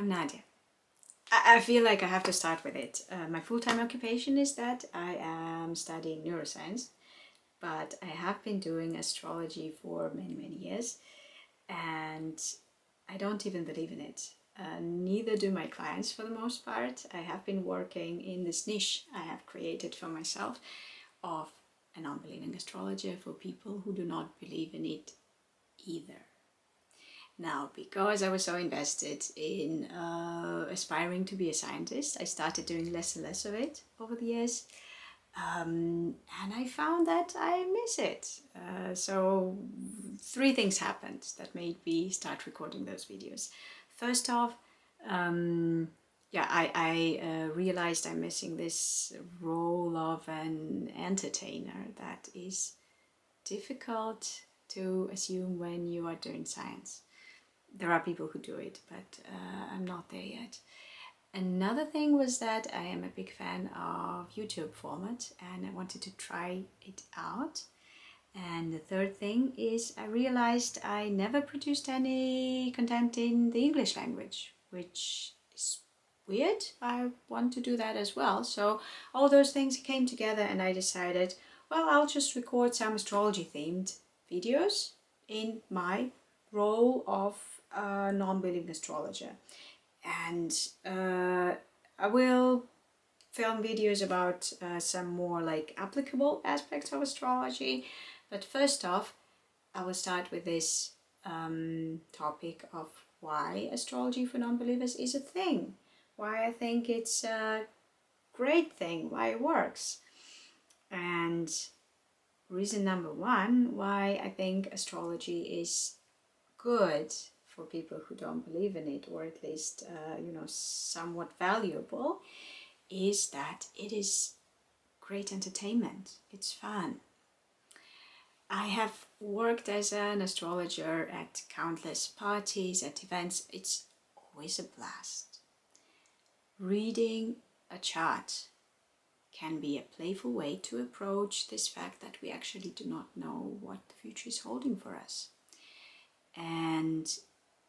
I'm Nadia. I feel like I have to start with it. My full-time occupation is that I am studying neuroscience, but I have been doing astrology for many years, and I don't even believe in it. Neither do my clients for the most part. I have been working in this niche I have created for myself of a non-believing astrologer for people who do not believe in it either. Now, because I was so invested in aspiring to be a scientist, I started doing less and less of it over the years. And I found that I miss it. So 3 things happened that made me start recording those videos. First off, I realized I'm missing this role of an entertainer that is difficult to assume when you are doing science. There are people who do it, but I'm not there yet. Another thing was that I am a big fan of YouTube format and I wanted to try it out. And the third thing is I realized I never produced any content in the English language, which is weird. I want to do that as well. So all those things came together and I decided, well, I'll just record some astrology themed videos in my role of a non-believing astrologer. And I will film videos about some more like applicable aspects of astrology. But first off, I will start with this topic of why astrology for non-believers is a thing. Why I think it's a great thing, why it works. And reason number 1 why I think astrology is good for people who don't believe in it, or at least somewhat valuable, is that it is great entertainment. It's fun. I have worked as an astrologer at countless parties, at events. It's always a blast. Reading a chart can be a playful way to approach this fact that we actually do not know what the future is holding for us. And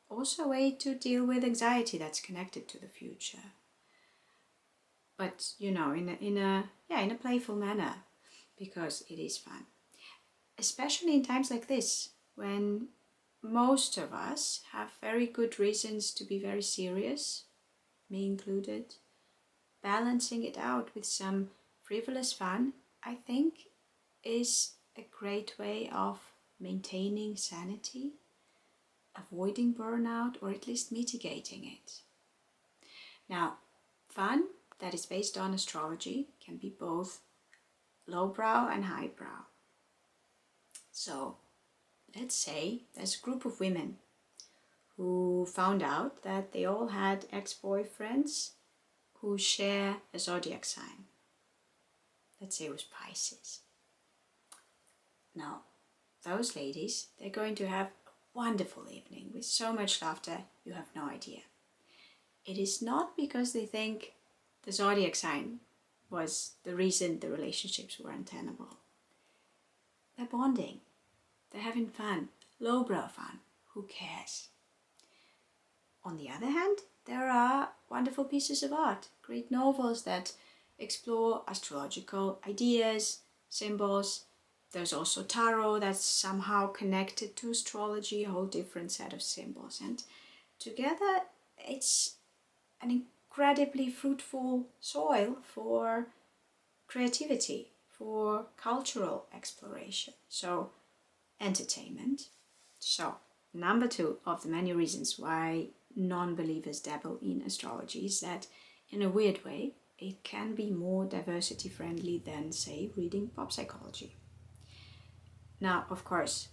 also a way to deal with anxiety that's connected to the future. But in a playful manner, because it is fun. Especially in times like this, when most of us have very good reasons to be very serious, me included. Balancing it out with some frivolous fun, I think, is a great way of maintaining sanity, avoiding burnout, or at least mitigating it. Now, fun that is based on astrology can be both lowbrow and highbrow. So, let's say there's a group of women who found out that they all had ex-boyfriends who share a zodiac sign. Let's say it was Pisces. Now, those ladies, they're going to have wonderful evening with so much laughter, you have no idea. It is not because they think the zodiac sign was the reason the relationships were untenable. They're bonding, they're having fun, lowbrow fun, who cares? On the other hand, there are wonderful pieces of art, great novels that explore astrological ideas, symbols. There's also tarot that's somehow connected to astrology, a whole different set of symbols. And together it's an incredibly fruitful soil for creativity, for cultural exploration. So, entertainment. So, number 2 of the many reasons why non-believers dabble in astrology is that, in a weird way, it can be more diversity friendly than, say, reading pop psychology. Now, of course,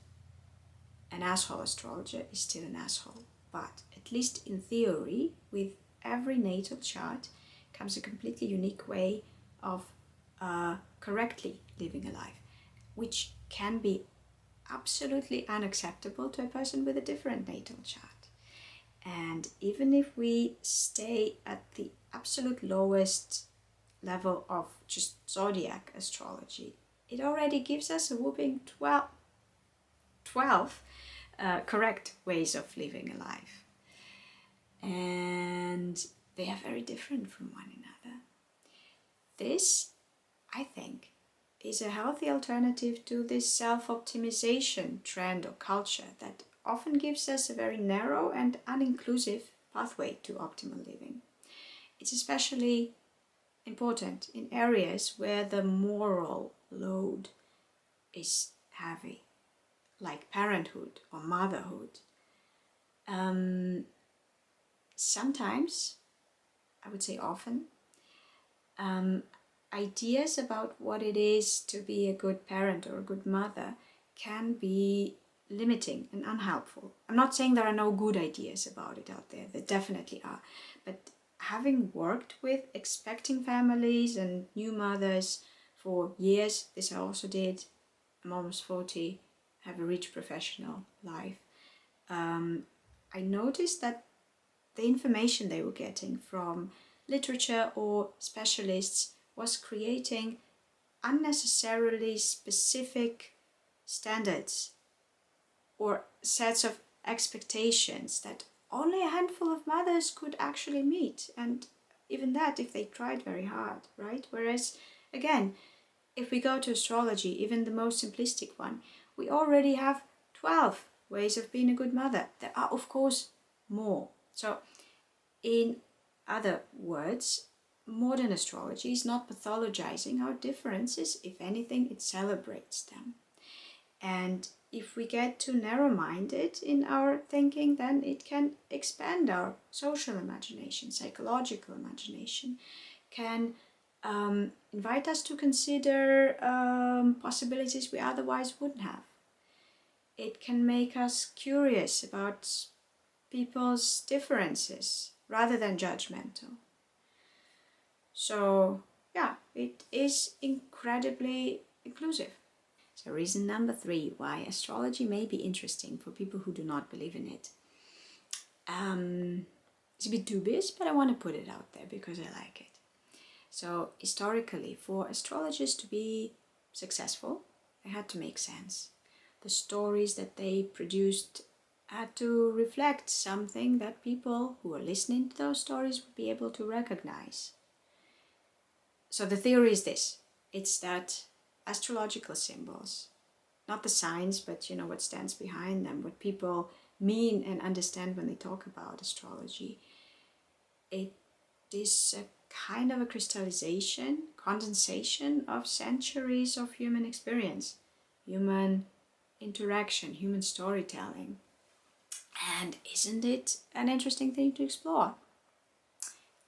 an asshole astrologer is still an asshole, but at least in theory, with every natal chart comes a completely unique way of correctly living a life, which can be absolutely unacceptable to a person with a different natal chart. And even if we stay at the absolute lowest level of just zodiac astrology, it already gives us a whooping 12 correct ways of living a life. And they are very different from one another. This, I think, is a healthy alternative to this self-optimization trend or culture that often gives us a very narrow and uninclusive pathway to optimal living. It's especially important in areas where the moral load is heavy, like parenthood or motherhood. Sometimes, I would say often, ideas about what it is to be a good parent or a good mother can be limiting and unhelpful. I'm not saying there are no good ideas about it out there, there definitely are, but having worked with expecting families and new mothers for years, this I also did, I'm almost 40, have a rich professional life, I noticed that the information they were getting from literature or specialists was creating unnecessarily specific standards or sets of expectations that only a handful of mothers could actually meet, and even that if they tried very hard, right? Whereas, again, if we go to astrology, even the most simplistic one, we already have 12 ways of being a good mother. There are, of course, more. So, in other words, modern astrology is not pathologizing our differences. If anything, it celebrates them. And if we get too narrow-minded in our thinking, then it can expand our social imagination, psychological imagination, can invite us to consider possibilities we otherwise wouldn't have. It can make us curious about people's differences rather than judgmental. So, yeah, it is incredibly inclusive. So reason number 3 why astrology may be interesting for people who do not believe in it. It's a bit dubious, but I want to put it out there because I like it. So historically, for astrologers to be successful, they had to make sense. The stories that they produced had to reflect something that people who were listening to those stories would be able to recognize. So the theory is this. It's that astrological symbols, not the signs, but you know what stands behind them, what people mean and understand when they talk about astrology. It is a kind of a crystallization, condensation of centuries of human experience, human interaction, human storytelling. And isn't it an interesting thing to explore?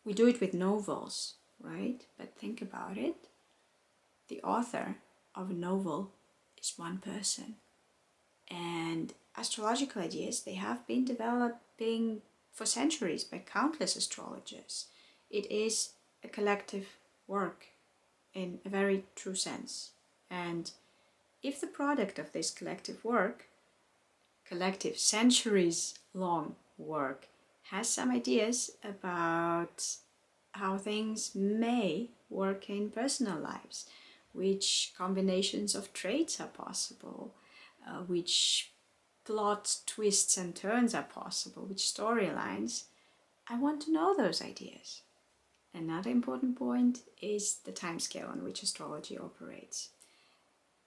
We do it with novels, right? But think about it. The author of a novel is one person. And astrological ideas, they have been developing for centuries by countless astrologers. It is a collective work in a very true sense. And if the product of this collective work, collective centuries-long work, has some ideas about how things may work in personal lives, which combinations of traits are possible, which plot twists and turns are possible, which storylines, I want to know those ideas. Another important point is the timescale on which astrology operates.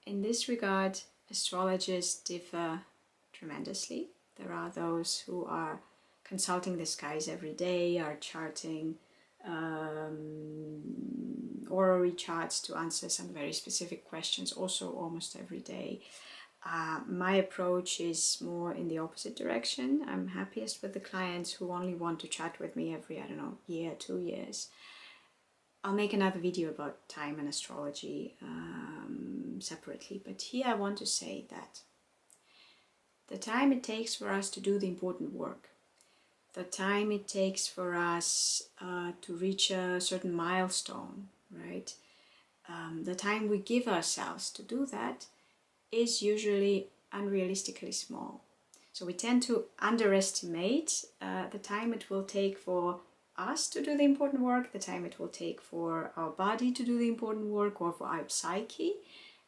In this regard, astrologers differ tremendously. There are those who are consulting the skies every day, are charting orrery charts to answer some very specific questions, also almost every day. My approach is more in the opposite direction. I'm happiest with the clients who only want to chat with me every, year, 2 years. I'll make another video about time and astrology separately, but here I want to say that the time it takes for us to do the important work, the time it takes for us to reach a certain milestone, right? The time we give ourselves to do that is usually unrealistically small. So we tend to underestimate the time it will take for us to do the important work, the time it will take for our body to do the important work, or for our psyche.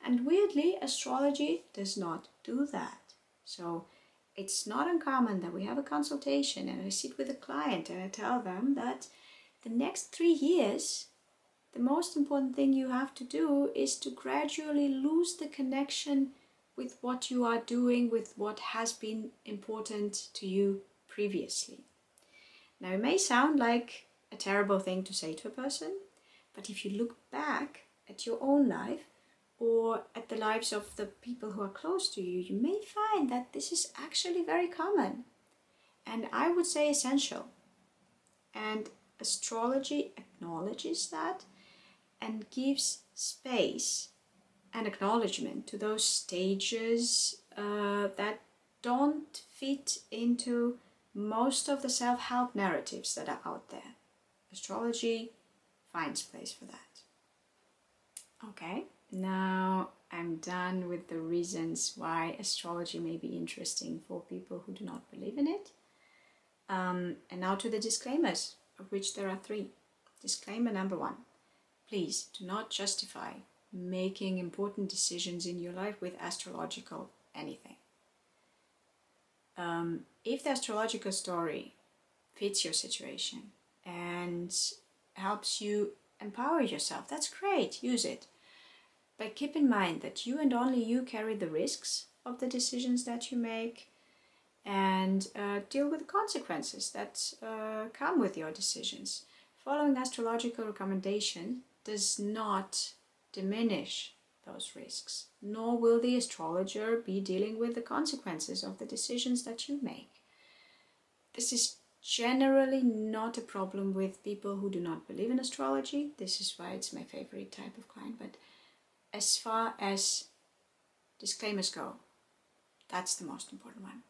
And weirdly, astrology does not do that. So it's not uncommon that we have a consultation and I sit with a client and I tell them that the next 3 years, the most important thing you have to do is to gradually lose the connection with what you are doing, with what has been important to you previously. Now, it may sound like a terrible thing to say to a person, but if you look back at your own life or at the lives of the people who are close to you, you may find that this is actually very common, and I would say essential. And astrology acknowledges that and gives space and acknowledgement to those stages that don't fit into most of the self-help narratives that are out there. Astrology finds place for that. Okay, now I'm done with the reasons why astrology may be interesting for people who do not believe in it. And now to the disclaimers, of which there are 3. Disclaimer number 1. Please do not justify making important decisions in your life with astrological anything. If the astrological story fits your situation and helps you empower yourself, that's great, use it. But keep in mind that you and only you carry the risks of the decisions that you make, and deal with the consequences that come with your decisions. Following astrological recommendation does not diminish those risks, nor will the astrologer be dealing with the consequences of the decisions that you make. This is generally not a problem with people who do not believe in astrology. This is why it's my favorite type of client. But as far as disclaimers go, that's the most important one.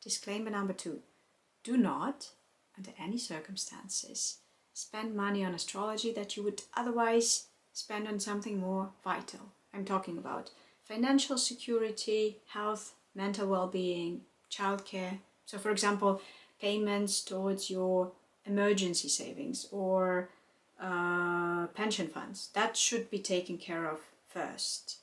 Disclaimer number 2. Do not, under any circumstances, spend money on astrology that you would otherwise spend on something more vital. I'm talking about financial security, health, mental well-being, childcare. So for example, payments towards your emergency savings or pension funds. That should be taken care of first.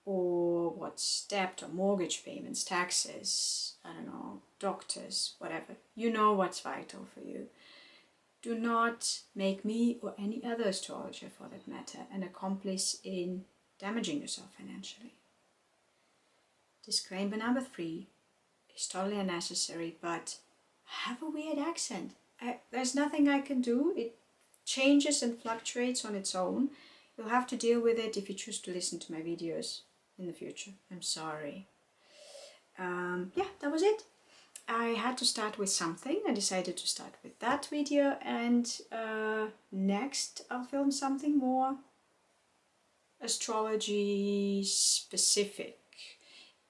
Or what's debt or mortgage payments, taxes, I don't know, doctors, whatever. You know what's vital for you. Do not make me or any other astrologer, for that matter, an accomplice in damaging yourself financially. Disclaimer number 3 is totally unnecessary, but I have a weird accent. There's nothing I can do. It changes and fluctuates on its own. You'll have to deal with it if you choose to listen to my videos in the future. I'm sorry. Yeah, that was it. I had to start with something. I decided to start with that video, and next I'll film something more astrology specific,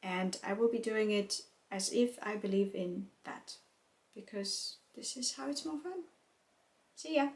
and I will be doing it as if I believe in that, because this is how it's more fun. See ya!